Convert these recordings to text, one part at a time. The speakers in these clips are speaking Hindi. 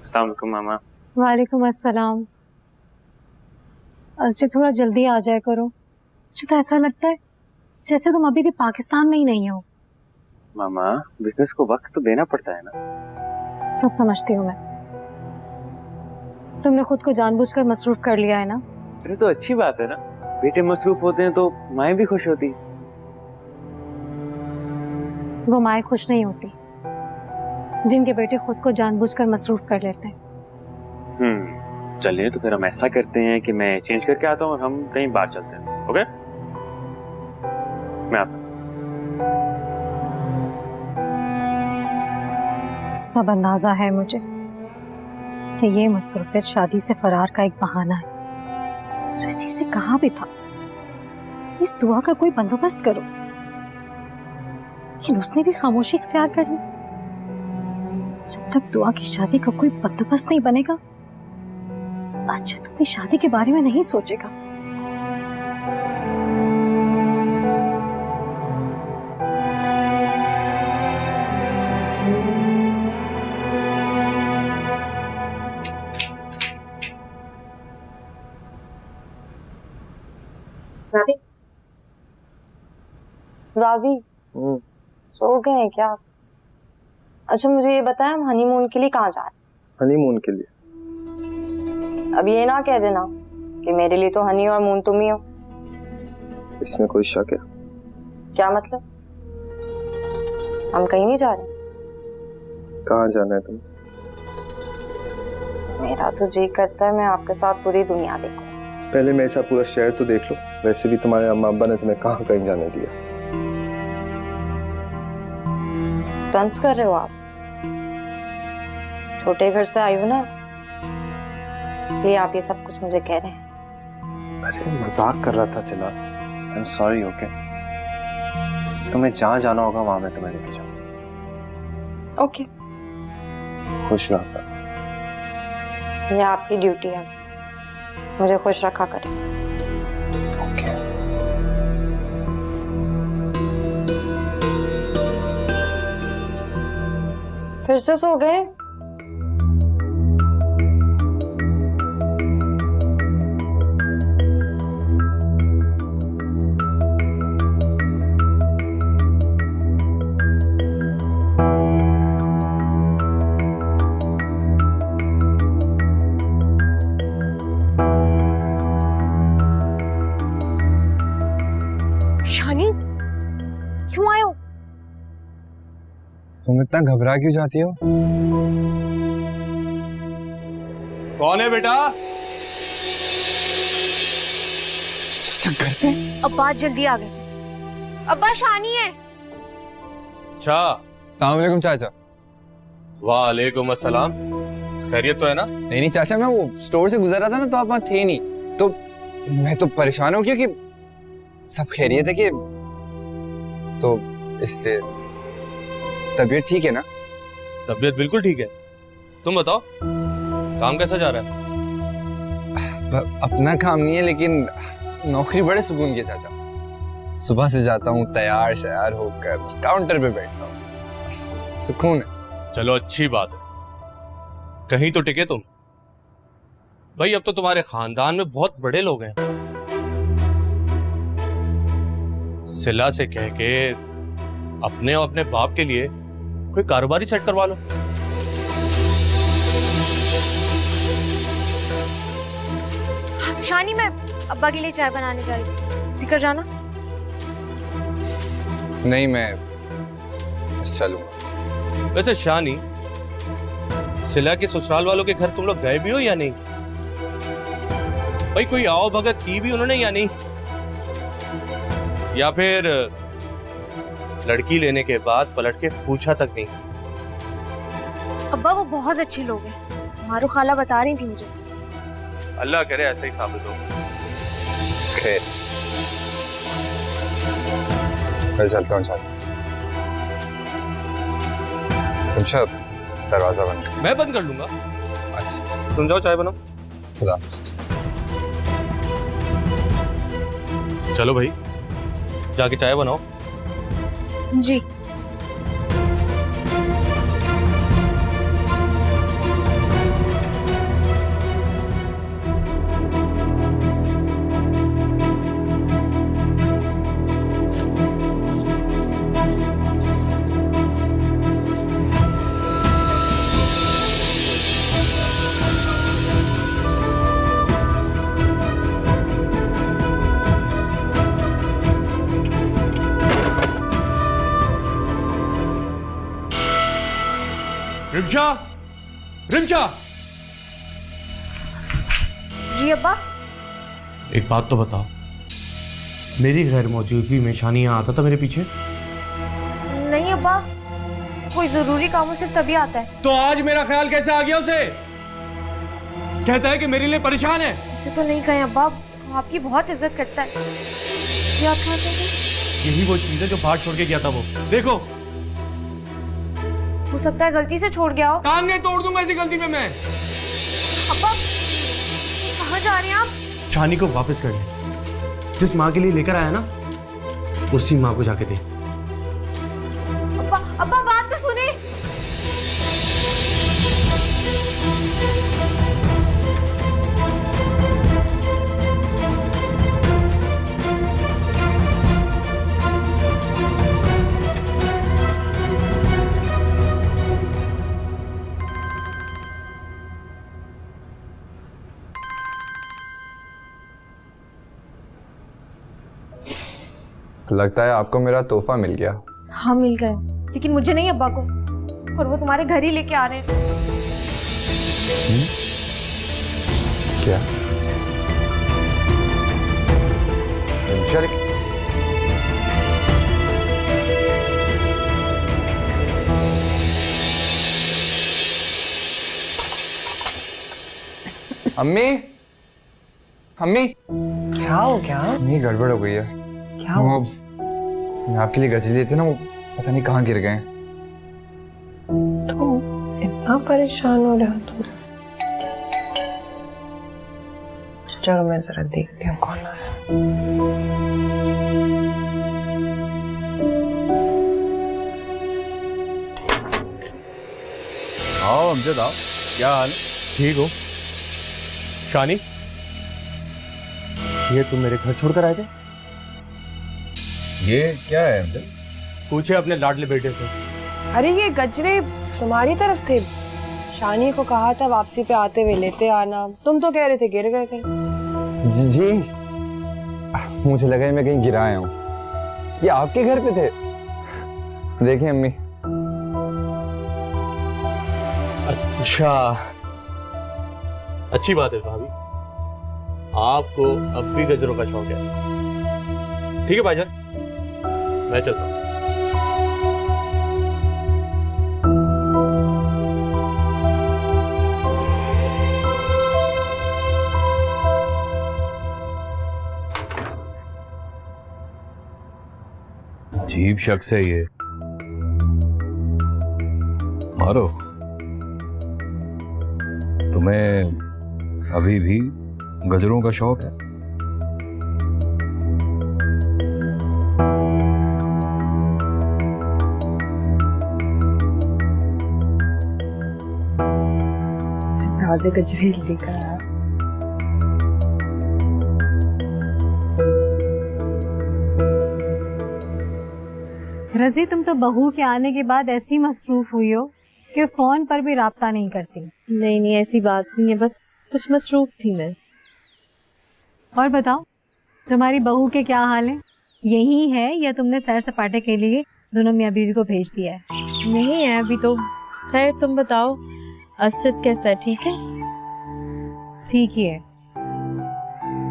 अस्सलाम वालेकुम मामा। वालेकुम अस्सलाम। अच्छा थोड़ा जल्दी आ जाया करो। मुझे तो ऐसा लगता है जैसे तुम अभी भी पाकिस्तान में ही नहीं हो। मामा बिजनेस को वक्त तो देना पड़ता है ना। सब समझती हूँ मैं। तुमने खुद को जानबूझकर मसरूफ कर लिया है ना। अरे तो अच्छी बात है ना, बेटे मसरूफ होते हैं तो माएँ भी खुश होती। वो माएँ खुश नहीं होती जिनके बेटे खुद को जानबूझकर मसरूफ कर लेते हैं। चलिए तो फिर हम ऐसा करते हैं कि मैं चेंज करके आता हूँ और हम कहीं बाहर चलते हैं। ओके, मैं आता हूँ। सब अंदाजा है मुझे कि ये मसरूफियत शादी से फरार का एक बहाना है। रसी से कहा भी था इस दुआ का कोई बंदोबस्त करो, लेकिन उसने भी खामोशी इख्तियार कर ली। जब तक दुआ की शादी का कोई बंदोबस्त नहीं बनेगा, असजद अपनी शादी के बारे में नहीं सोचेगा। रावी, रावी सो गए हैं क्या? अच्छा मुझे ये बताएं, हम हनीमून के लिए कहाँ जा रहे हैं? हनीमून के लिए? अब ये ना कह देना कि मेरे लिए तो हनी और मून तुम ही हो। इसमें कोई शक है? क्या मतलब? हम कहीं नहीं जा रहे। कहाँ जाना है तुम्हें? मेरा तो जी करता है मैं आपके साथ पूरी दुनिया देखूं। पहले मेरे साथ पूरा शहर तो देख लो। वैसे भी तुम्हारे अम्मा अब्बा ने तुम्हें कहाँ कहीं जाने दिया। तंज कर रहे हो आप? छोटे घर से आई हो ना, इसलिए आप ये सब कुछ मुझे कह रहे हैं। अरे मजाक कर रहा था सिला। I am sorry. ओके, तुम्हें जहाँ जाना होगा वहां मैं तुम्हें लेके जाऊँ। ओके, खुश रहो। ये आपकी ड्यूटी है, मुझे खुश रखा करें। ओके। फिर से सो गए? शानी, क्यों आए हो? तुम इतना घबरा क्यों जाती हो? कौन है बेटा? घर पे? अब्बा जल्दी आ गए थे। अब्बा शानी है। अच्छा, अस्सलाम वालेकुम चाचा। वालेकुम अस्सलाम। खैरियत तो है ना? नहीं चाचा, मैं वो स्टोर से गुजर रहा था ना, तो आप वहाँ थे नहीं, तो मैं तो परेशान हो गया कि सब खैरियत है कि, तो इसलिए। तबीयत ठीक है ना? तबीयत बिल्कुल ठीक है। तुम बताओ काम कैसा जा रहा है? अपना काम नहीं है, लेकिन नौकरी बड़े सुकून की चाचा। सुबह से जाता हूँ तैयार शयार होकर, काउंटर पे बैठता हूँ, सुकून है। चलो अच्छी बात है, कहीं तो टिके तुम। भाई अब तो तुम्हारे खानदान में बहुत बड़े लोग हैं, सिला से कह के अपने और अपने बाप के लिए कोई कारोबारी सेट करवा लो। शानी, मैं अब्बा के लिए चाय बनाने जा रही थी, पीकर जाना। नहीं, मैं बस चलूंगा। वैसे शानी, सिला के ससुराल वालों के घर तुम लोग गए भी हो या नहीं? भाई कोई आओ भगत की भी उन्होंने या नहीं? या फिर लड़की लेने के बाद पलट के पूछा तक नहीं? अब्बा वो बहुत अच्छे लोग हैं, मारू खाला बता रही थी मुझे। अल्लाह करे ऐसा ही साबित हो। खैर, मैं चलता हूँ चाचा। तुम सब दरवाजा बंद कर। मैं बंद कर लूंगा। अच्छा, तुम जाओ चाय बनाओ। खुदा हाफिज़। चलो भाई जाके चाय बनाओ। जी। रिमशा, रिमशा, जी अब्बा। एक बात तो बताओ, मेरी गैर मौजूदगी में शानी यहाँ आता था मेरे पीछे? नहीं अब्बा, कोई जरूरी काम हो सिर्फ तभी आता है। तो आज मेरा ख्याल कैसे आ गया उसे? कहता है कि मेरे लिए परेशान है। ऐसे तो नहीं कहें अब्बा, वो आपकी बहुत इज्जत करता है। क्या आप कहते हैं? यही वो चीज है जो बाहर छोड़ के गया था वो। देखो, हो सकता है गलती से छोड़ गया हो। कान नहीं तोड़ दूंगा ऐसी गलती में मैं। अब्बा कहाँ जा रहे हैं आप? शानी को वापस कर ले। जिस माँ के लिए लेकर आया ना, उसी माँ को जाके दे। अब्बा अब्बा बात तो सुने। लगता है आपको मेरा तोहफा मिल गया। हाँ मिल गए, लेकिन मुझे नहीं अब्बा को, और वो तुम्हारे घर ही लेके आ रहे हैं। क्या? चल। अम्मी, अम्मी, क्या हो गया? अम्मी गड़बड़ हो गई है। क्या हो? वो मैं आपके लिए गजरे लिए थे ना, वो पता नहीं कहाँ गिर गए। तुम इतना परेशान हो रहे हो तुम? चलो मैं जरा देखती हूँ कौन आया। आओ अमजद, आओ। क्या हाल? ठीक हो? शानी, ये तुम मेरे घर छोड़कर आए थे? ये क्या है अमजद? पूछे अपने लाडले बेटे से। अरे ये गजरे तुम्हारी तरफ थे। शानी को कहा था वापसी पे आते हुए लेते आना, तुम तो कह रहे थे गिर गए कहीं। जी, मुझे लगा मैं कहीं गिरा आया हूँ। ये आपके घर पे थे? देखें अम्मी। अच्छा, अच्छी बात है भाभी, आपको अब भी गजरों का शौक है। ठीक है भाईजान, मैं चलता हूँ। अजीब शख्स है ये। मारो, तुम्हें अभी भी गजरों का शौक है? ताजे गजरे लेकर आया। रजी, तुम तो बहू के आने के बाद ऐसी मसरूफ हुई हो कि फोन पर भी राब्ता नहीं करती। नहीं नहीं ऐसी बात नहीं है, बस कुछ मसरूफ थी मैं। और बताओ, तुम्हारी बहू के क्या हाल है? यही है या तुमने सैर सपाटे के लिए दोनों मियाँ बीवी को भेज दिया है? नहीं है अभी तो। खैर तुम बताओ, असद कैसा है? ठीक है? ठीक ही है,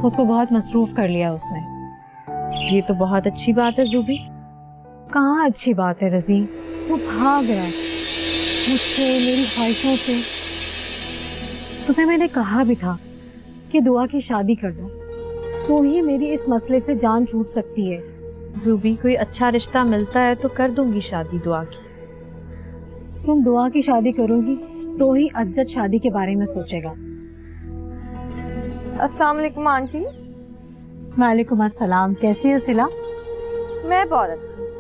खुद को बहुत मसरूफ कर लिया उसने। ये तो बहुत अच्छी बात है जूबी। कहाँ अच्छी बात है रजी, वो भाग रहा है मुझसे, मेरी ख्वाहिशों से। तुम्हें मैंने कहा भी था कि दुआ की शादी कर दो, तो ही मेरी इस मसले से जान छूट सकती है। जूबी, कोई अच्छा रिश्ता मिलता है तो कर दूंगी शादी दुआ की। तुम दुआ की शादी करोगी तो ही अज़्ज़त शादी के बारे में सोचेगा। अस्सलाम वालेकुम आंटी। वालेकुम अस्सलाम, कैसी हो सिला? मैं बहुत अच्छी।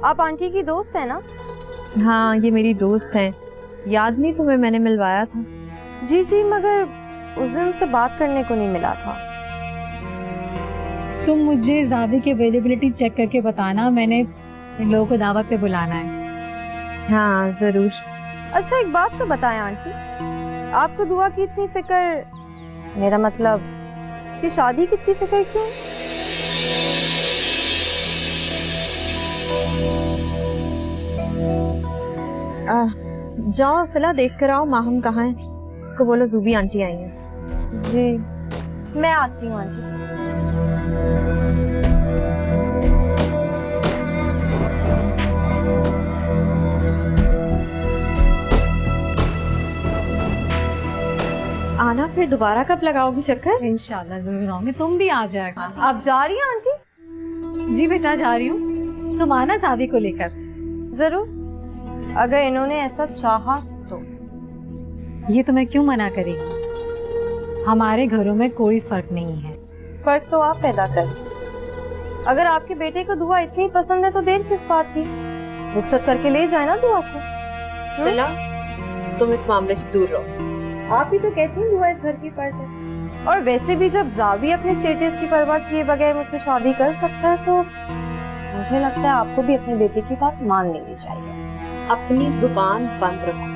आप आंटी की दोस्त है ना? हाँ, ये मेरी दोस्त हैं। याद नहीं तुम्हें मैंने मिलवाया था? जी जी, मगर उस दिन उनसे बात करने को नहीं मिला था। तुम मुझे जावी की अवेलेबिलिटी चेक करके बताना, मैंने इन लोगों को दावत पे बुलाना है। हाँ जरूर। अच्छा एक बात तो बताएं आंटी, आपको दुआ की इतनी फिक्र, मेरा मतलब कि शादी की इतनी फिक्र क्यों? जाओ सिला देख कर आओ माहम कहाँ है, उसको बोलो जूबी आंटी आई है। जी मैं आती हूँ आंटी। आना फिर दोबारा कब लगाओगी चक्कर? इंशाल्लाह जरूर आऊंगी, तुम भी आ जाएगा। आप जा रही हैं आंटी? जी बेटा जा रही हूँ, तुम आना शादी को लेकर। जरूर, अगर इन्होंने ऐसा चाहा तो। ये तुम्हें क्यों मना करेगी? हमारे घरों में कोई फर्क नहीं है। फर्क तो आप पैदा कर। अगर आपके बेटे को दुआ इतनी पसंद है तो देर किस बात की? रुखसत करके ले जाए ना दुआ को। सिला, तुम इस मामले से दूर रहो। आप ही तो कहती हैं दुआ इस घर की फर्ज है। और वैसे भी जब जावी अपने स्टेटस की परवाह किए बगैर मुझसे शादी कर सकता है तो मुझे लगता है आपको भी अपने बेटे की बात मान लेनी चाहिए। अपनी जुबान बंद रखो।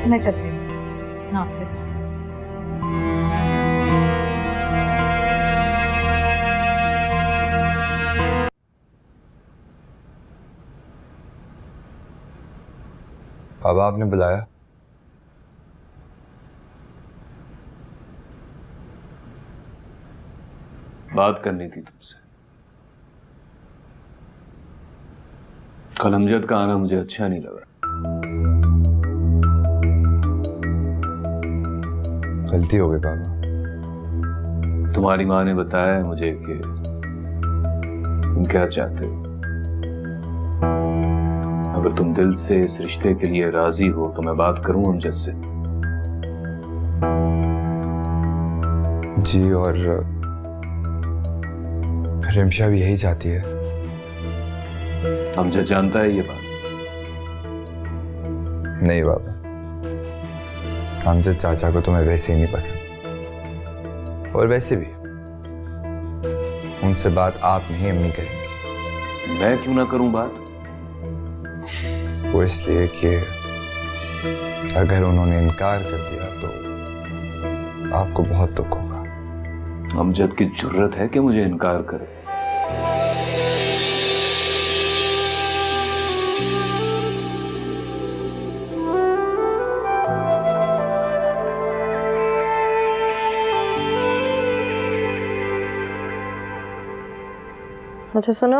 मैं चलती हूँ, हाफिज। बाबा आपने बुलाया? बात करनी थी तुमसे। कल अमजद का आना मुझे अच्छा नहीं लगा। गलती हो गई बाबा। तुम्हारी माँ ने बताया है मुझे कि तुम क्या चाहते हो। अगर तुम दिल से इस रिश्ते के लिए राजी हो तो मैं बात करूं अमजद से। जी, और रिमशा भी यही चाहती है। अमजद जानता है ये बात? नहीं बाबा, अमजद चाचा को तुम्हें वैसे ही नहीं पसंद, और वैसे भी उनसे बात आप नहीं अम्मी करेंगी। मैं क्यों ना करूं बात? वो इसलिए कि अगर उन्होंने इनकार कर दिया तो आपको बहुत दुख होगा। अमजद की जुर्रत है कि मुझे इनकार करे? मुझे सुनो,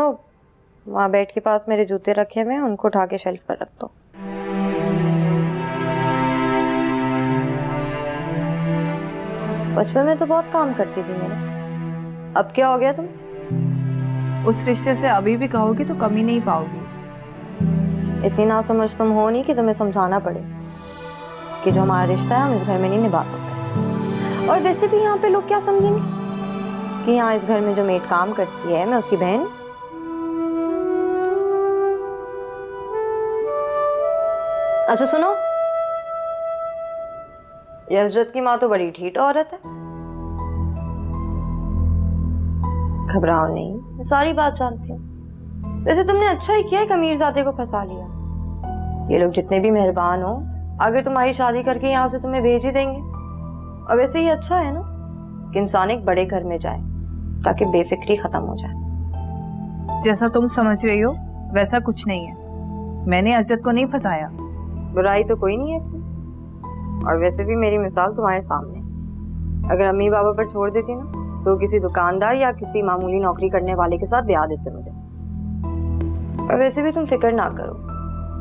वहाँ बेड के पास मेरे जूते रखे हुए हैं, उनको उठा के शेल्फ पर रख दो। बचपन में तो बहुत काम करती थी मेरे, अब क्या हो गया तुम? उस रिश्ते से अभी भी कहोगी तो कमी नहीं पाओगी। इतनी ना समझ तुम हो नहीं कि तुम्हें समझाना पड़े कि जो हमारा रिश्ता है हम इस घर में नहीं निभा सकते। और वैसे भी यहाँ पे लोग क्या समझेंगे कि यहाँ इस घर में जो मेड काम करती है मैं उसकी बहन। अच्छा सुनो, यशजत की माँ तो बड़ी ठीठ औरत है। घबराओ नहीं, मैं सारी बात जानती हूँ। वैसे तुमने अच्छा ही किया है अमीरजादे को फंसा लिया। ये लोग जितने भी मेहरबान हो, अगर तुम्हारी शादी करके यहाँ से तुम्हें भेज ही देंगे। और वैसे ही अच्छा है ना कि इंसान एक बड़े घर में जाए ताकि बेफिक्री खत्म हो जाए। जैसा तुम समझ रही हो वैसा कुछ नहीं है। मैंने अजद को नहीं फंसाया। बुराई तो कोई नहीं है इसमें। और वैसे भी मेरी मिसाल तुम्हारे सामने। अगर अम्मी बाबा पर छोड़ देती ना तो किसी दुकानदार या किसी मामूली नौकरी करने वाले के साथ ब्याह देते मुझे। और वैसे भी तुम फिक्र ना करो,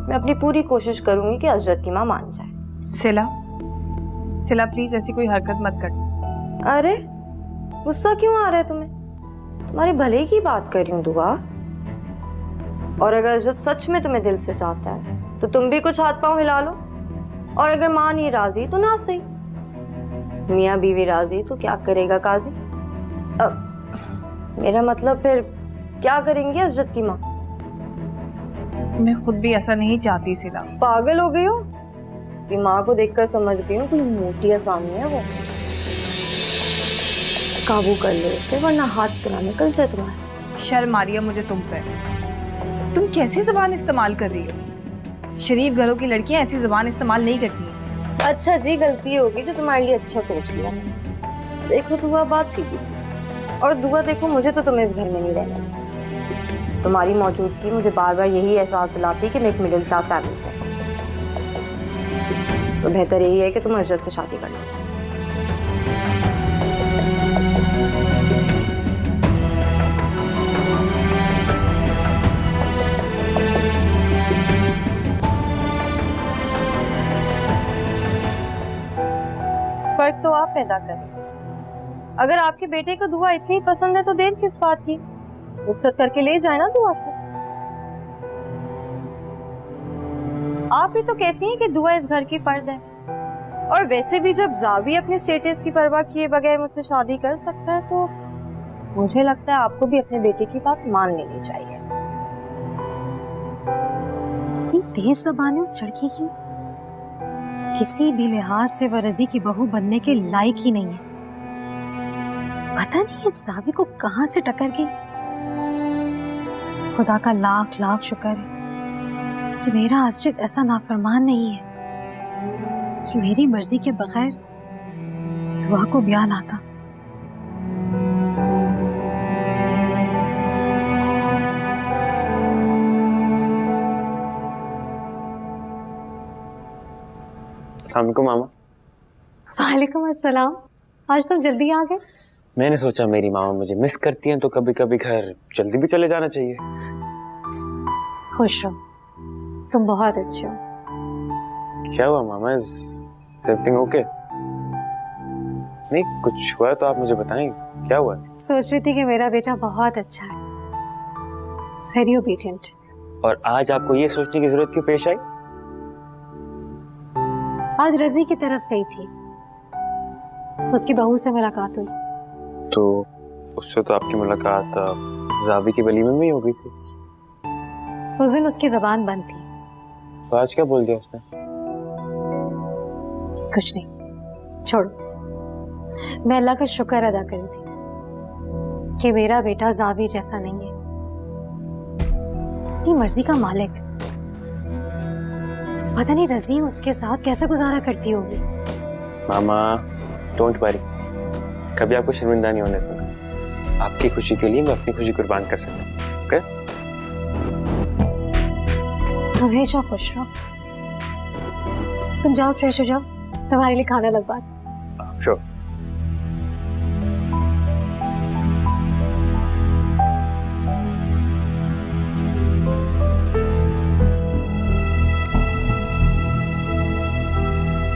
मैं अपनी पूरी कोशिश करूंगी कि अजद की माँ मान जाए। सिला प्लीज ऐसी कोई हरकत मत कर। अरे गुस्सा क्यों आ रहा है तुम्हें? तुम्हारे भले की बात कर रही हूँ दुआ। और अगर अजद सच में तुम्हें दिल से चाहता है तो तुम भी कुछ हाथ पांव हिला लो। और अगर माँ नहीं राजी तो ना सही, मियाँ बीवी राजी तो क्या करेगा काजी। मेरा मतलब फिर क्या करेंगे अजद की माँ? मैं खुद भी ऐसा नहीं चाहती सिला। पागल हो गई हो? उसकी माँ को देखकर समझ गई हूँ कोई मोटी आसामी है वो। काबू कर ले उसे वरना हाथ से ना निकल जाए तुम्हारे। शर्म आ रही है मुझे तुम पे। तुम कैसी जबान इस्तेमाल कर रही हो? शरीफ घरों की लड़कियां ऐसी जबान इस्तेमाल नहीं करती हैं। अच्छा जी, गलती होगी जो तुम्हारे लिए अच्छा सोच लिया। देखो दुआ बात सीधी सी, और दुआ देखो मुझे तो तुम्हें इस घर में नहीं रहना। तुम्हारी मौजूदगी मुझे बार बार यही एहसास दिलाती कि मैं एक मिडिल क्लास फैमिली से हूं। तो बेहतर यही है कि तुम इज्जत से शादी कर लो। फर्क तो आप पैदा करें। अगर आपके बेटे को दुआ इतनी पसंद है तो देर किस बात की, रुखसत करके ले जाए ना दुआ को। आप ही तो कहती हैं कि दुआ इस घर की फर्द है, और वैसे भी जब जावी अपने स्टेटस की परवाह किए बगैर मुझसे शादी कर सकता है तो मुझे लगता है आपको भी अपने बेटे की बात मान लेनी चाहिए। इतनी तेज ज़बान है उस लड़की की, किसी भी लिहाज से वह रजी की बहू बनने के लायक ही नहीं है। पता नहीं इस जावी को कहां से टक्कर गई। खुदा का लाख लाख शुक्र है कि मेरा आश्रित ऐसा नाफरमान नहीं है कि मेरी मर्जी के बगैर दुआ को ब्याह लाता। अस्सलाम वालेकुम मामा। वालेकुम अस्सलाम। आज तुम जल्दी आ गए। मैंने सोचा मेरी मामा मुझे मिस करती हैं तो कभी कभी घर जल्दी भी चले जाना चाहिए। खुश रहो, तुम बहुत अच्छे हो। क्या हुआ मामा? Is everything okay? नहीं कुछ हुआ तो आप मुझे बताएं, क्या हुआ? सोच रही थी कि मेरा बेटा बहुत अच्छा है, वेरी ओबीडिएंट। और आज आपको ये सोचने की जरूरत क्यों पेश आई? आज रजी की तरफ गई थी, उसकी बहू से मुलाकात हुई। तो उससे तो आपकी मुलाकात जावी की वलीमे में ही हो गई थी। उस दिन उसकी जबान बंद थी। तो आज क्या बोल दिया उसने? कुछ नहीं, छोड़ो। मैं अल्लाह का शुक्र अदा कर रही थी कि मेरा बेटा जावी जैसा नहीं है, अपनी मर्जी का मालिक। पता नहीं रजी उसके साथ कैसे गुजारा करती होगी। मामा डोंट वरी, कभी आपको शर्मिंदा नहीं होने दूंगा। आपकी खुशी के लिए मैं अपनी खुशी कुर्बान कर सकता हूँ। ओके? हमेशा खुश रहो। तुम जाओ, फ्रेश हो जाओ, तुम्हारे लिए खाना लगवा। श्योर।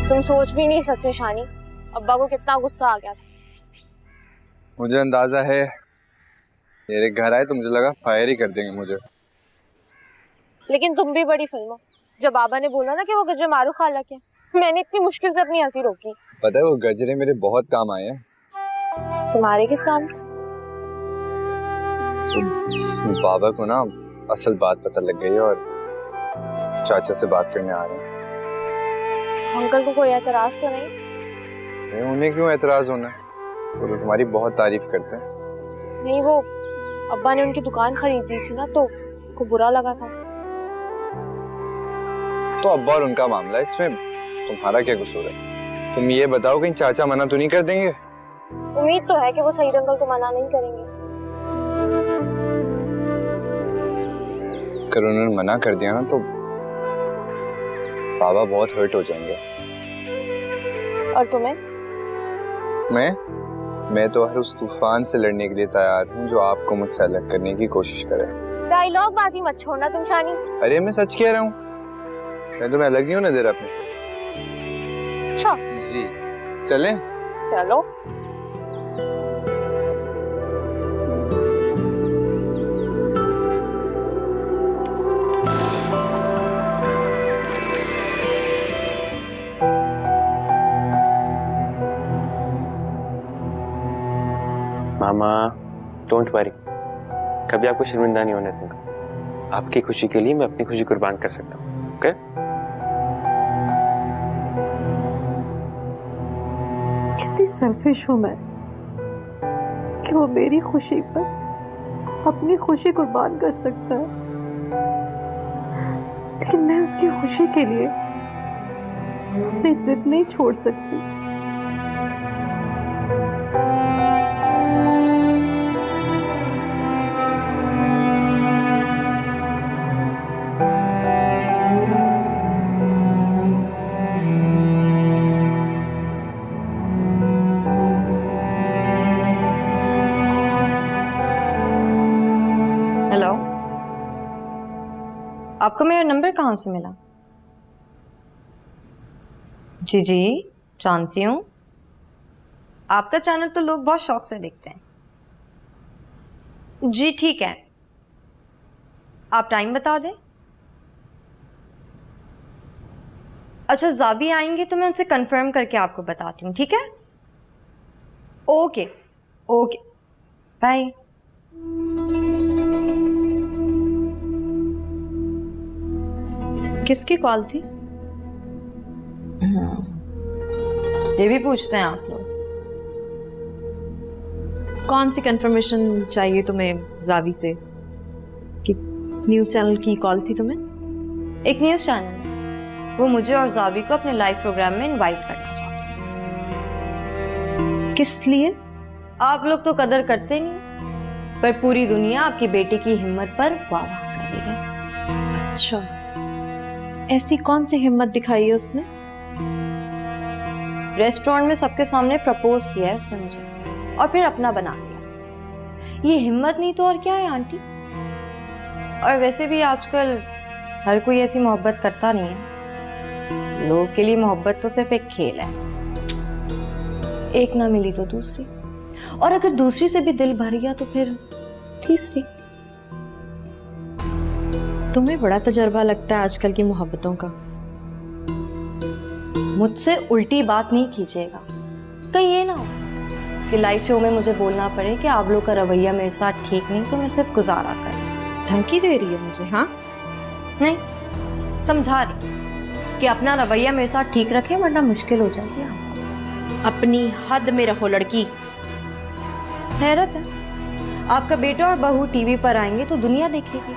तुम सोच भी नहीं सकते शानी, अब्बा को कितना गुस्सा आ गया था। मुझे अंदाजा है मेरे घर आए तो मुझे लगा फायर ही कर देंगे मुझे। लेकिन तुम भी बड़ी फिल्म हो। जब बाबा ने बोला ना कि वो गजरे मारू खाला के, मैंने इतनी मुश्किल से अपनी हंसी रोकी। पता है वो गजरे मेरे बहुत काम आए हैं। तुम्हारे किस काम के? तो बाबा को ना असल बात पता लग गई और चाचा से बात करने आ रहे हैं। अंकल को कोई एतराज तो नहीं? नहीं, उन्हें क्यों एतराज होना है, वो तो तुम्हारी बहुत तारीफ करते हैं। नहीं, वो अब्बा ने उनकी दुकान खरीदी थी ना तो उनको बुरा लगा था। तो अब्बा और उनका मामला, इसमें तुम्हारा क्या कसूर है? तुम ये बताओ कहीं चाचा मना तो नहीं कर देंगे? उम्मीद तो है कि वो सईद अंकल को मना नहीं करेंगे। अगर उन्होंने मना कर दिया ना तो बाबा बहुत हर्ट हो जाएंगे। और तुम्हें? मैं तो हर उस तूफान से लड़ने के लिए तैयार हूँ जो आपको मुझसे अलग करने की कोशिश करे। डायलॉग बाजी मत छोड़ना तुम शानी। अरे मैं सच कह रहा हूँ, मैं तुम्हें अलग नहीं होने दे रहा अपने से। अच्छा जी चलें? चलो। मामा डोंट वरी, कभी आपको शर्मिंदा नहीं होने दूंगा। आपकी खुशी के लिए मैं अपनी खुशी कुर्बान कर सकता हूँ। ओके? कितनी सेल्फिश हूँ मैं कि वो मेरी खुशी पर अपनी खुशी कुर्बान कर सकता है, लेकिन मैं उसकी खुशी के लिए अपनी जिद नहीं छोड़ सकती। आपको मेरा नंबर कहाँ से मिला? जी जी, जानती हूँ। आपका चैनल तो लोग बहुत शौक से देखते हैं। जी ठीक है, आप टाइम बता दें। अच्छा, ज़ाबी आएंगे तो मैं उनसे कंफर्म करके आपको बताती हूँ, ठीक है? Okay okay, bye. किसकी कॉल थी? ये भी पूछते हैं आप लोग? कौन सी कंफर्मेशन चाहिए तुम्हें जावी से? किस न्यूज़ चैनल की कॉल थी तुम्हें? एक न्यूज़ चैनल, वो मुझे और ज़ावी को अपने लाइव प्रोग्राम में इनवाइट करना चाहते हैं। किस लिए? आप लोग तो कदर करते नहीं, पर पूरी दुनिया आपकी बेटे की हिम्मत पर वाह वाह कर रही है। अच्छा, ऐसी कौन सी हिम्मत दिखाई है उसने? रेस्टोरेंट में सबके सामने प्रपोज किया है उसने मुझे, और फिर अपना बना लिया। ये हिम्मत नहीं तो और क्या है आंटी? और वैसे भी आजकल हर कोई ऐसी मोहब्बत करता नहीं है। लोगों के लिए मोहब्बत तो सिर्फ एक खेल है। एक ना मिली तो दूसरी, और अगर दूसरी से भी दिल भर गया तो फिर तीसरी। तुम्हें बड़ा तजर्बा लगता है आजकल की मोहब्बतों का। मुझसे उल्टी बात नहीं कीजिएगा, कहीं ये ना हो कि लाइव शो में मुझे बोलना पड़े कि आप लोग का रवैया मेरे साथ ठीक नहीं, तो मैं सिर्फ गुजारा कर। धमकी दे रही है मुझे? हाँ, नहीं, समझा रही कि अपना रवैया मेरे साथ ठीक रखें, वरना मुश्किल हो जाएगी आपको। अपनी हद में रहो लड़की। हैरत है, आपका बेटा और बहू टीवी पर आएंगे तो दुनिया देखेगी।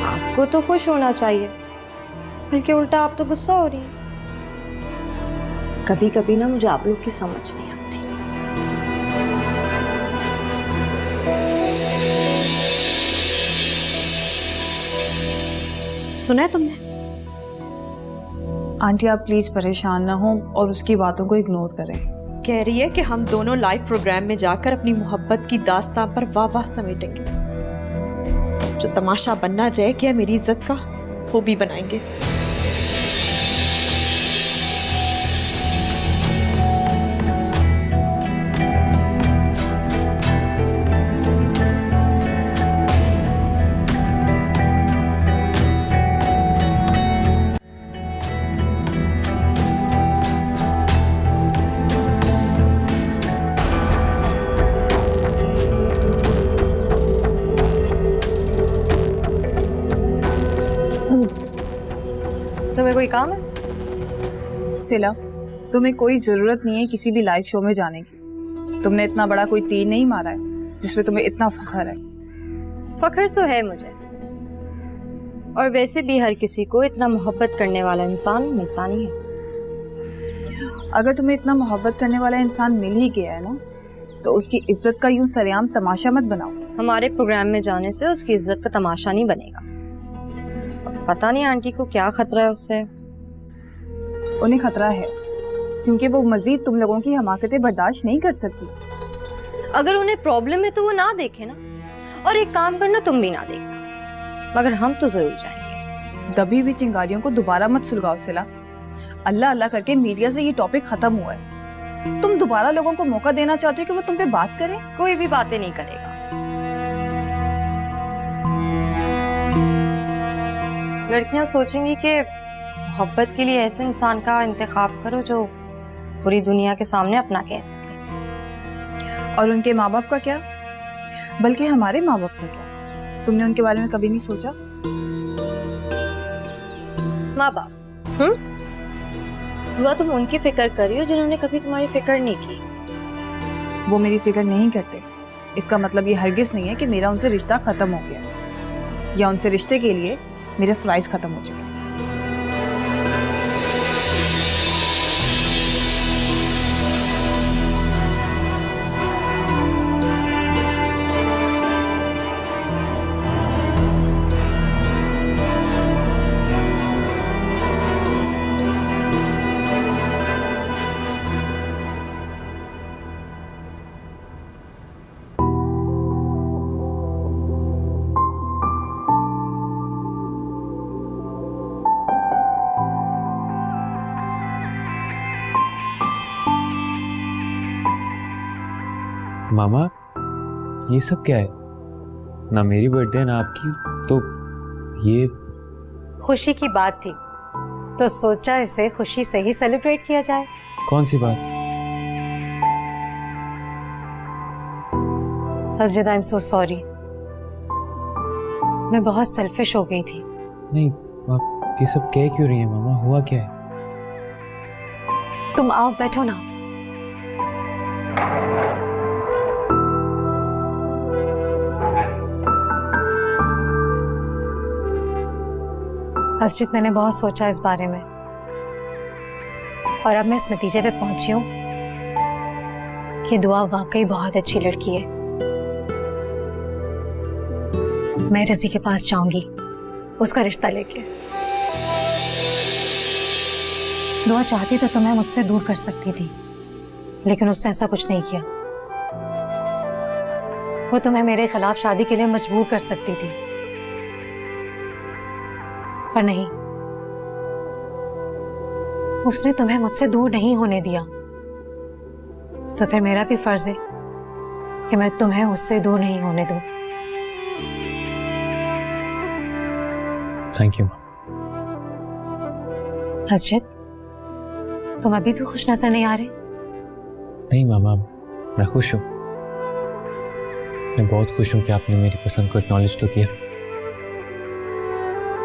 आपको तो खुश होना चाहिए, बल्कि उल्टा आप तो गुस्सा हो रही हैं। कभी कभी ना मुझे आप लोग की समझ नहीं आती। सुना है तुमने? आंटी आप प्लीज परेशान ना हो और उसकी बातों को इग्नोर करें। कह रही है कि हम दोनों लाइव प्रोग्राम में जाकर अपनी मोहब्बत की दास्तां पर वाह वाह समेटेंगे। जो तमाशा बनना रह गया मेरी इज्जत का, वो भी बनाएंगे। तुम्हें कोई काम है? सिला, तुम्हें कोई जरूरत नहीं है किसी भी लाइव शो में जाने की। तुमने इतना बड़ा कोई तीर नहीं मारा है जिसपे तुम्हें इतना फख्र है। फख्र तो है मुझे, और वैसे भी हर किसी को इतना मोहब्बत करने वाला इंसान मिलता नहीं है। अगर तुम्हें इतना मोहब्बत करने वाला इंसान मिल ही गया है ना, तो उसकी इज्जत का यूं सरेआम तमाशा मत बनाओ। हमारे प्रोग्राम में जाने से उसकी इज्जत का तमाशा नहीं बनेगा। पता नहीं आंटी को क्या खतरा है उससे। उन्हें खतरा है क्योंकि वो मजीद तुम लोगों की हमाकतें बर्दाश्त नहीं कर सकती। अगर उन्हें प्रॉब्लम है तो वो ना देखे ना, और एक काम करना, तुम भी ना देखना, मगर हम तो जरूर जाएंगे। दबी हुई चिंगारियों को दोबारा मत सुलगाओ सिला। अल्लाह अल्लाह करके मीडिया से ये टॉपिक खत्म हुआ है। तुम दोबारा लोगों को मौका देना चाहते हो कि वो तुम पे बात करें? कोई भी बातें नहीं करेगा। लड़कियां सोचेंगी कि मोहब्बत के लिए ऐसे इंसान का इंतखाब करो जो पूरी दुनिया के सामने अपना कह सके। और उनके माँ बाप का क्या, बल्कि हमारे माँ बाप का क्या? तुमने उनके बारे में कभी नहीं सोचा? माँ बाप, दुआ तुम उनकी फिक्र कर रही हो जिन्होंने कभी तुम्हारी फिक्र नहीं की। वो मेरी फिक्र नहीं करते, इसका मतलब ये हरगिज नहीं है कि मेरा उनसे रिश्ता खत्म हो गया, या उनसे रिश्ते के लिए मेरे फ्राइज खत्म हो चुके हैं। मामा ये सब क्या है? ना मेरी बर्थडे ना आपकी, तो ये खुशी की बात थी तो सोचा इसे खुशी से ही सेलिब्रेट किया जाए। कौन सी बात? असजिद, आई एम सो सॉरी, मैं बहुत सेल्फिश हो गई थी। नहीं, आप ये सब कह क्यों रही हैं मामा? हुआ क्या है? तुम आओ, बैठो ना। असजिद, मैंने बहुत सोचा इस बारे में और अब मैं इस नतीजे पे पहुंची हूँ कि दुआ वाकई बहुत अच्छी लड़की है। मैं रज़ी के पास जाऊंगी उसका रिश्ता लेके। दुआ चाहती तो तुम्हें मुझसे दूर कर सकती थी, लेकिन उसने ऐसा कुछ नहीं किया। वो तुम्हें मेरे खिलाफ शादी के लिए मजबूर कर सकती थी, पर नहीं, उसने तुम्हें मुझसे दूर नहीं होने दिया। तो फिर मेरा भी फर्ज है कि मैं तुम्हें उससे दूर नहीं होने दूं। Thank you. असजिद, तुम अभी भी खुश नजर नहीं आ रहे? नहीं मामा, मैं खुश हूँ। मैं बहुत खुश हूँ कि आपने मेरी पसंद को एक्नॉलेज तो किया।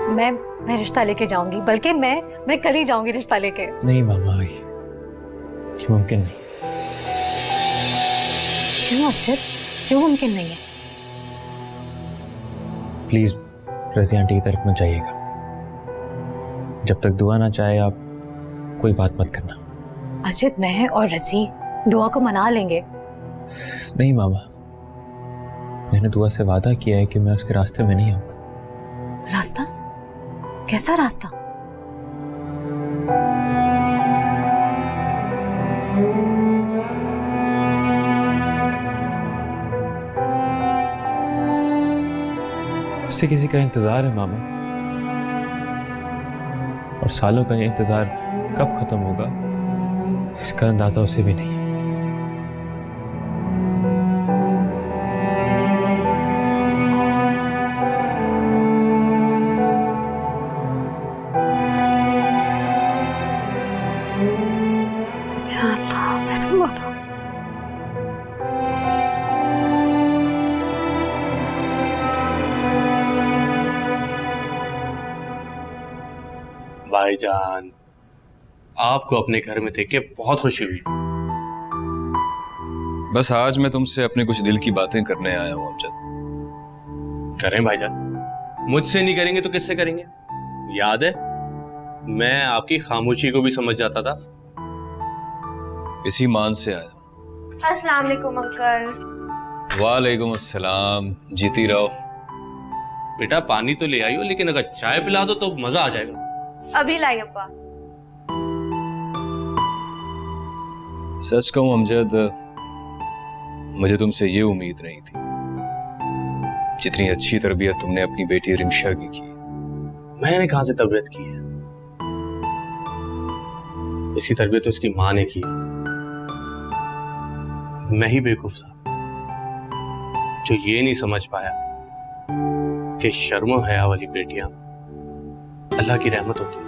मैं रिश्ता लेके जाऊंगी, बल्कि मैं कल ही जाऊंगी रिश्ता लेके। नहीं मामा, ये मुमकिन नहीं। क्यों असजिद, क्यों मुमकिन नहीं है? प्लीज रज़ी आंटी की तरफ मत जाइएगा। जब तक दुआ ना चाहे आप कोई बात मत करना। असजिद, मैं और रज़ी दुआ को मना लेंगे। नहीं मामा, मैंने दुआ से वादा किया है कि मैं उसके रास्ते में नहीं आऊंगा। रास्ता? कैसा रास्ता? उससे किसी का इंतजार है मामा, और सालों का ये इंतजार कब खत्म होगा इसका अंदाजा उसे भी नहीं। भाईजान, आपको अपने घर में देख के बहुत खुशी हुई। बस आज मैं तुमसे अपने कुछ दिल की बातें करने आया हूँ अमजद। करें भाईजान, मुझसे नहीं करेंगे तो किससे करेंगे? याद है, मैं आपकी खामोशी को भी समझ जाता था। इसी मान से आया। अस्सलाम वालेकुम अंकल। वालेकुम अस्सलाम। जीती रहो। बेटा पानी तो ले आई हो, लेकिन अगर चाय पिला दो तो मजा आ जाएगा। अभी लाई अब्बा। सच कहूं अमजद, मुझे तुमसे ये उम्मीद नहीं थी। जितनी अच्छी तरबियत तुमने अपनी बेटी रिमशा की की। मैंने कहां से तरबियत की है? इसकी तरबियत तो इसकी मां ने की। मैं ही बेवकूफ था जो ये नहीं समझ पाया कि शर्म हया वाली बेटियां अल्लाह की रहमत होती है।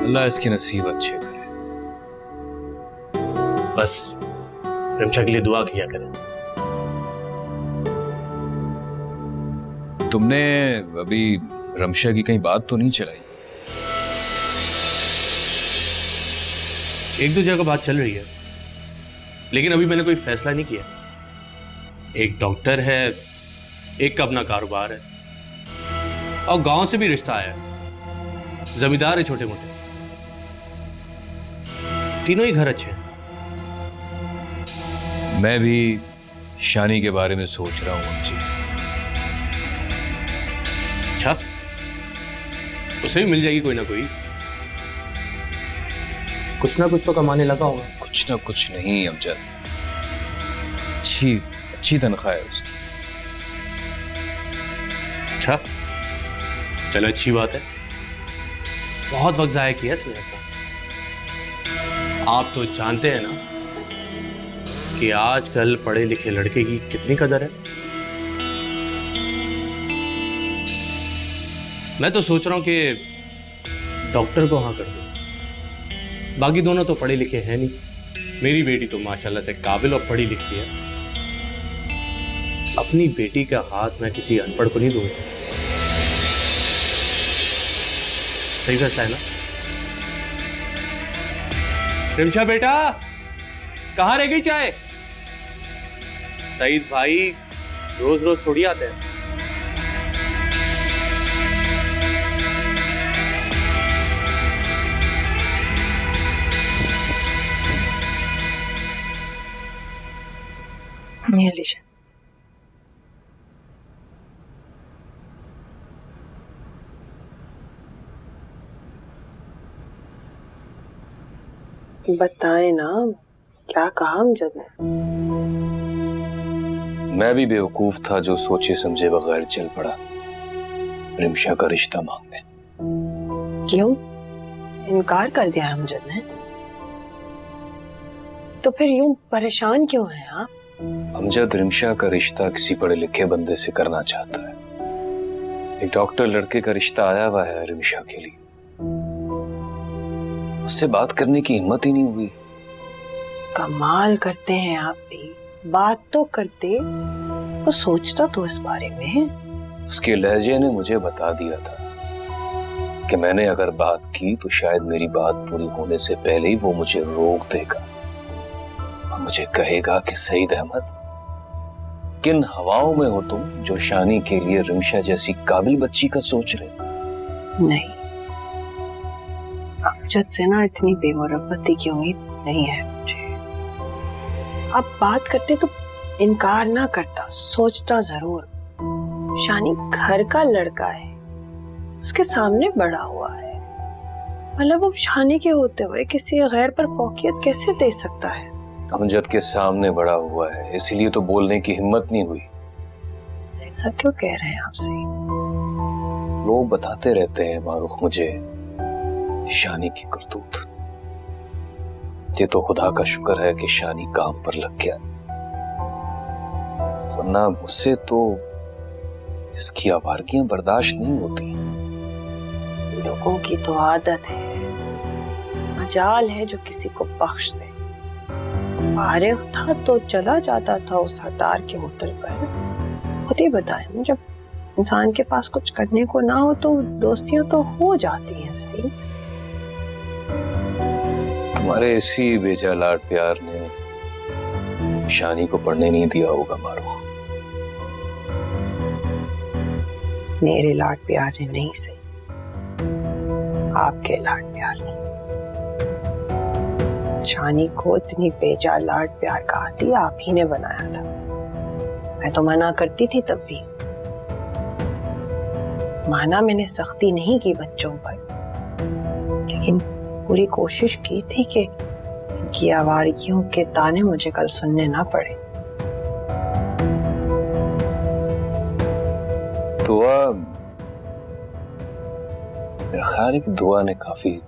अल्लाह इसके नसीब अच्छे करे। बस रिमशा के लिए दुआ किया करें। तुमने अभी रमशा की कहीं बात तो नहीं चलाई? एक दो जगह बात चल रही है, लेकिन अभी मैंने कोई फैसला नहीं किया। एक डॉक्टर है, एक का अपना कारोबार है, और गांव से भी रिश्ता आया है। जमींदार है छोटे मोटे, तीनों ही घर अच्छे हैं। मैं भी शानी के बारे में सोच रहा हूँ जी। अच्छा, उसे भी मिल जाएगी कोई ना कोई। कुछ ना कुछ तो कमाने लगा होगा। कुछ ना कुछ नहीं अमजद, अच्छी अच्छी तनख्वाह है उसकी। अच्छा, चलो अच्छी बात है। बहुत वक्त जाया किया इसने। आप तो जानते हैं ना कि आजकल पढ़े लिखे लड़के की कितनी कदर है। मैं तो सोच रहा हूं कि डॉक्टर को हाँ कर दूं। बाकी दोनों तो पढ़े लिखे हैं नहीं। मेरी बेटी तो माशाल्लाह से काबिल और पढ़ी लिखी है। अपनी बेटी का हाथ मैं किसी अनपढ़ को नहीं दूंगा। सही फैसला है ना? रिमशा बेटा, कहाँ रह गई चाय? सईद भाई रोज रोज थोड़ी आते हैं। ये लीजिए। बताएं ना, क्या कहा अमजद ने? मैं भी बेवकूफ था जो सोचे समझे बगैर चल पड़ा रिमशा का रिश्ता मांगने। क्यों इनकार कर दिया अमजद ने? तो फिर यूं परेशान क्यों हैं आप? अमजद रिमशा का रिश्ता किसी पढ़े लिखे बंदे से करना चाहता है। एक डॉक्टर लड़के का रिश्ता आया हुआ है रिमशा के लिए। उससे बात करने की हिम्मत ही नहीं हुई। कमाल करते हैं आप भी, बात तो करते, वो सोचता तो इस बारे में। उसके लहजे ने मुझे बता दिया था कि मैंने अगर बात की तो शायद मेरी बात पूरी होने से पहले ही वो मुझे रोक देगा और मुझे कहेगा कि सईद अहमद, किन हवाओं में हो तुम जो शानी के लिए रिमशा जैसी काबिल बच्ची का सोच रहे? नहीं, अमजद से ना इतनी बेमुरब्बती की उम्मीद नहीं है मुझे। आप बात करते तो इनकार ना करता, सोचता जरूर। शानी घर का लड़का है, उसके सामने बड़ा हुआ है, मतलब वो शानी के होते हुए किसी गैर पर फौकियत कैसे दे सकता है? अमजद के सामने बड़ा हुआ है, इसलिए तो बोलने की हिम्मत नहीं हुई। ऐसा क्यों कह रहे हैं आपसे? लोग बताते रहते हैं मारूख मुझे शानी की करतूत। ये तो खुदा का शुक्र है कि शानी काम पर लग गया, वरना मुझसे तो इसकी आवारगियां बर्दाश्त नहीं होती। लोगों की तो आदत है, मजाल है जो किसी को बख्श दे। फारिग था तो चला जाता था उस सरदार के होटल पर। खुद ही बताएं, जब इंसान के पास कुछ करने को ना हो तो दोस्तियां तो हो जाती हैं। सही, तुम्हारे इसी बेजा लाड प्यार ने शानी को पढ़ने नहीं दिया होगा मारूख। मेरे लाड प्यार ने नहीं, सही आपके लाड प्यार ने। शानी को इतनी बेजा लाड प्यार का आदी आप ही ने बनाया था। मैं तो मना करती थी तब भी, माना मैंने सख्ती नहीं की बच्चों पर, लेकिन पूरी कोशिश की थी कि इनकी आवारगियों के ताने मुझे कल सुनने ना पड़े। दुआ, मेरा ख्याल है कि दुआ ने काफी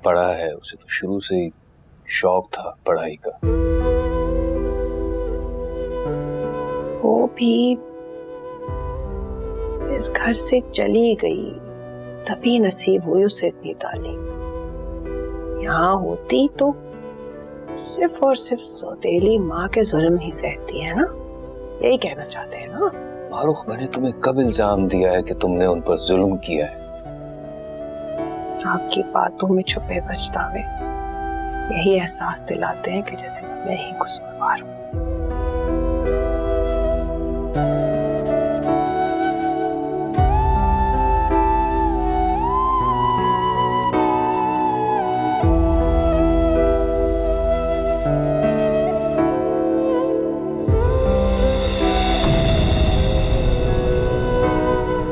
पढ़ा है। उसे तो शुरू से ही शौक था पढ़ाई का। वो भी इस घर से चली गई तभी नसीब हुई उसे इतनी तालीम। यहाँ होती तो सिर्फ और सिर्फ सौतेली माँ के जुल्म ही सहती है ना, यही कहना चाहते हैं ना? मारूख, मैंने तुम्हें कब इल्जाम दिया है कि तुमने उन पर जुल्म किया है? आपकी बातों में छुपे पछतावे यही एहसास दिलाते हैं कि जैसे मैं ही कसूरवार हूँ।